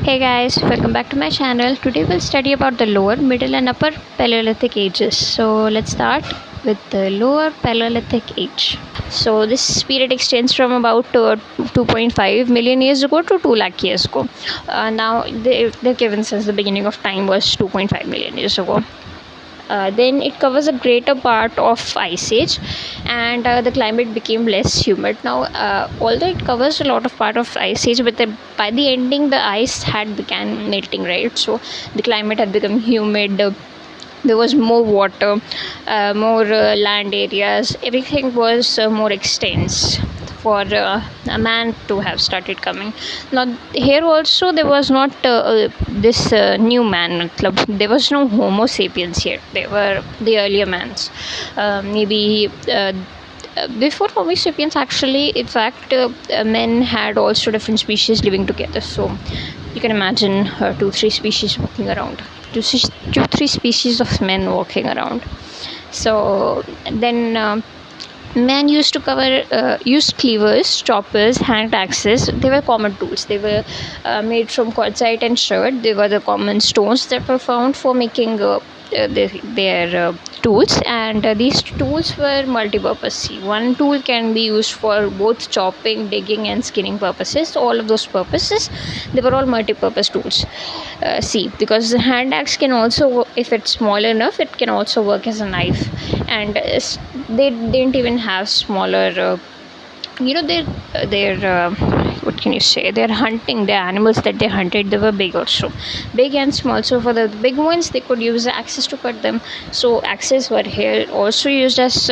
Hey guys, welcome back to my channel. Today we'll study about the lower, middle and upper Paleolithic ages. So let's start with the lower Paleolithic age. So this period extends from about 2.5 million years ago to 2 lakh years ago. Now they're given since the beginning of time was 2.5 million years ago. Then it covers a greater part of ice age, and the climate became less humid. Now although it covers a lot of part of ice age, but by the ending the ice had began melting, right? So the climate had become humid. There was more water, more land areas, everything was more extensive for a man to have started coming. Now here also there was not this new man club. There was no homo sapiens yet. They were the earlier mans, maybe before homo sapiens. Actually, in fact, men had also different species living together. So you can imagine 2-3 species walking around, two three species of men walking around. So then men used to use cleavers, choppers, hand axes. They were common tools. They were made from quartzite and sherd. They were the common stones that were found for making their tools, and these tools were multi-purpose. See, one tool can be used for both chopping, digging and skinning purposes. All of those purposes, they were all multi-purpose tools. See, because the hand axe can also, if it's small enough, it can also work as a knife. And they didn't even have smaller their what can you say, their hunting, the animals that they hunted, they were big also, big and small. So for the big ones they could use axes to cut them. So axes were here also used as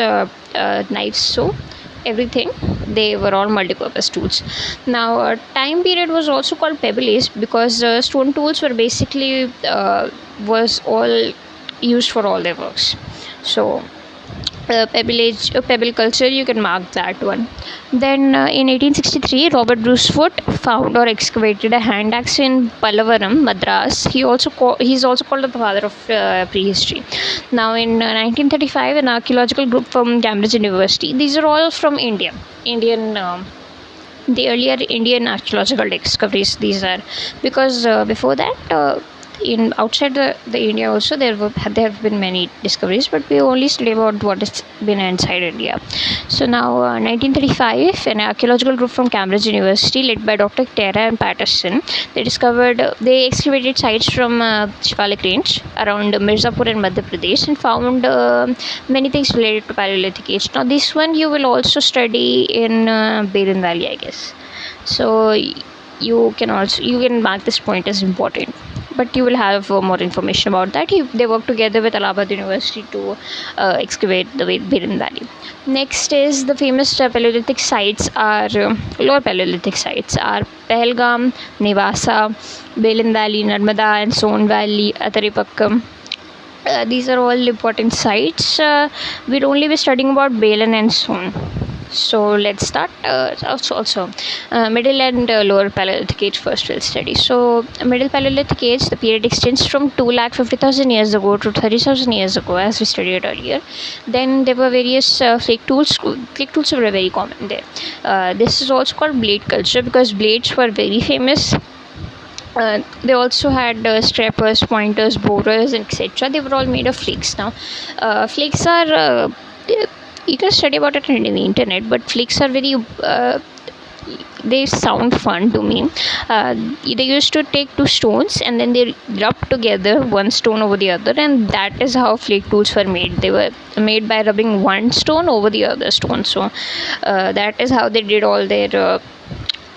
knives. So everything, they were all multi-purpose tools. Now time period was also called pebble age because stone tools were basically was all used for all their works. So pebble age, pebble culture, you can mark that one. Then in 1863 Robert Brucefoot found or excavated a hand axe in Pallavaram, Madras. He's also called the father of prehistory. Now in 1935 an archaeological group from Cambridge University, these are all from Indian the earlier Indian archaeological discoveries these are, because before that in outside the India also there have been many discoveries, but we only study about what has been inside India. So now 1935 an archaeological group from Cambridge University led by Dr. Tara and Patterson, they excavated sites from Shivalik range around Mirzapur in Madhya Pradesh and found many things related to Paleolithic age. Now this one you will also study in Belan Valley, I guess. So you can mark this point as important, but you will have more information about that. They work together with Allahabad University to excavate the Belan Valley. Next is the famous Paleolithic sites are lower Paleolithic sites are Pahalgam, Nevasa, Belan Valley, Narmada and Son Valley, Ataripakkam. These are all important sites. We'll only be studying about Belan and Son. So let's start. Also middle and lower Paleolithic age first we'll study. So middle Paleolithic age, the period extends from 250,000 years ago to 30,000 years ago, as we studied earlier. Then there were various flake tools. Flake tools were very common there. This is also called blade culture because blades were very famous. They also had scrapers, pointers, borers, etc. They were all made of flakes. Now flakes are you can study about it in the internet, but flakes are very they sound fun to me. They used to take two stones and then they rub together one stone over the other, and that is how flake tools were made. They were made by rubbing one stone over the other stone. So that is how they did all their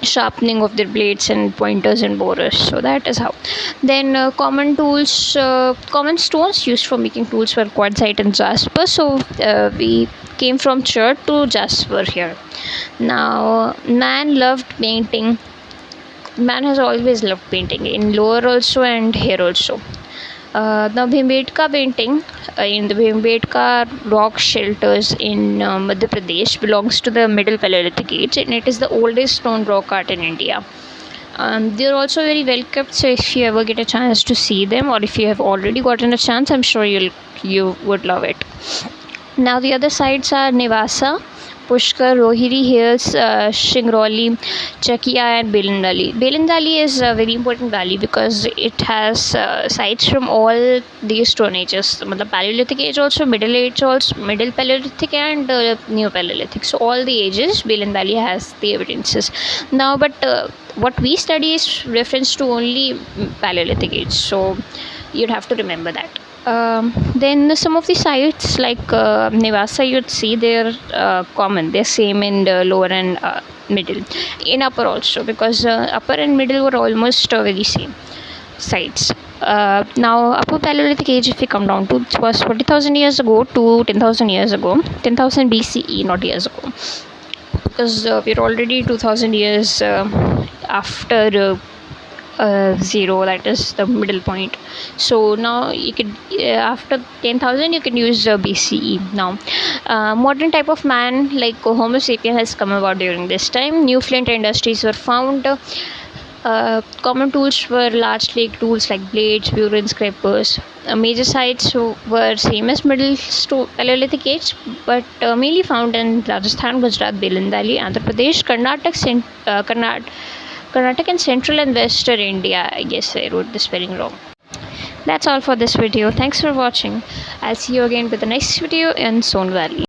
sharpening of their blades and pointers and borers. So that is how. Then common stones used for making tools were quartzite and jasper. So we came from chert to jasper here. Now man loved painting. Man has always loved painting in lower also and here also. Now Bhimbetka painting in the Bhimbetka rock shelters in Madhya Pradesh belongs to the middle Paleolithic age, and it is the oldest stone rock art in India. They are also very well kept, so if you ever get a chance to see them, or if you have already gotten a chance, I'm sure you would love it. Now the other sites are Nevasa, Pushkar, Rohiri Hills, Shingroli, Chakia, and Belan Valley. Belan Valley is a very important valley because it has sites from all these stone ages. The Paleolithic age also, Middle Age also, Middle Paleolithic, and New Paleolithic. So all the ages, Belan Valley has the evidences. Now, but what we study is reference to only Paleolithic age. So you'd have to remember that. Then some of the sites like Nivasa, you'd see they're common. They're same in the lower and middle, in upper also, because upper and middle were almost very same sites. Now, Upper Paleolithic age, if we come down to, it was 40,000 years ago to 10,000 years ago, 10,000 BCE, not years ago, because we're already 2,000 years after zero, that is the middle point. So now you could after 10,000 you can use BCE. Now modern type of man like Homo sapien has come about during this time. New flint industries were found. Common tools were largely tools like blades, burin, scrapers. Major sites were same as middle Paleolithic age, but mainly found in Rajasthan, Gujarat, Belan Valley, Andhra Pradesh, Karnataka, and central and western India. I guess I wrote the spelling wrong. That's all for this video. Thanks for watching. I'll see you again with the next video in Son Valley.